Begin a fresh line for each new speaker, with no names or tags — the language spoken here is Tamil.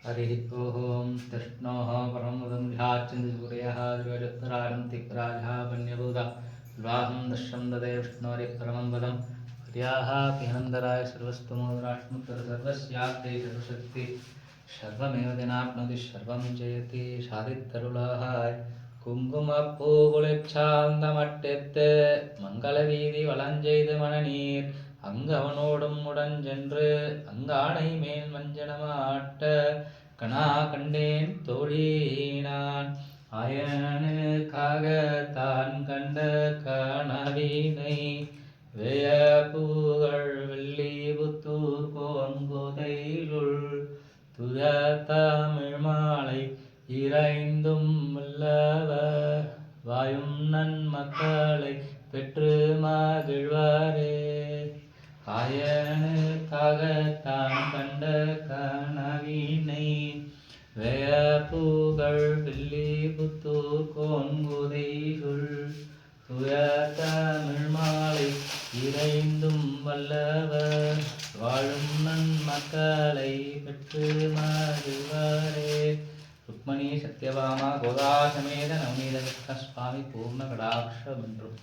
हरिः ओं तृष्णोः परमपदं ध्याच्चन्द्रसूर्यः द्विजोत्तरायं तिक्राजः वन्यबोधा विवाहं दशं ददे विष्णोरिः परमं पदं हर्याः पिहनन्दराय सर्वस्तुमोदराश्मुत्तरसर्वस्याप्ते सर्वशक्ति सर्वमेव जनाप्नोति सर्वं जयति சாதித்தருளாய் குங்குமப்பூ குளிர்ச்சாந்தமட்டெத்து மங்கள வீதி வளஞ்செய்து மணநீர் அங்கவனோடும் உடஞ்சென்று அங்கானை மேல் மஞ்சனமாட்ட கணா கண்டேன் தோழி நான் ஆயனுக்காக தான் கண்ட கனவினை வேய பூகள் வெள்ளி புத்தூர் கோங்குதையுள் துய தமிழ் மாலை இறைந்தும் வல்லவர் வாயும் நன்மக்களை பெற்று மகிழ்வாரே ஆயனுக்காகத்தான் கண்ட கனவினை வேய பூகள் வெள்ளி புத்தூர் கோன்குதையுள் துய தமிழ் மாலை இறைந்தும் வல்லவர் வாழும் நன்மக்களை பெற்று மகிழ்வாரே. ருக்மணி சத்யபாமா கோதா சமேத நவநீத கிருஷ்ண சுவாமி பூர்ண கடாட்ச மன்றம்.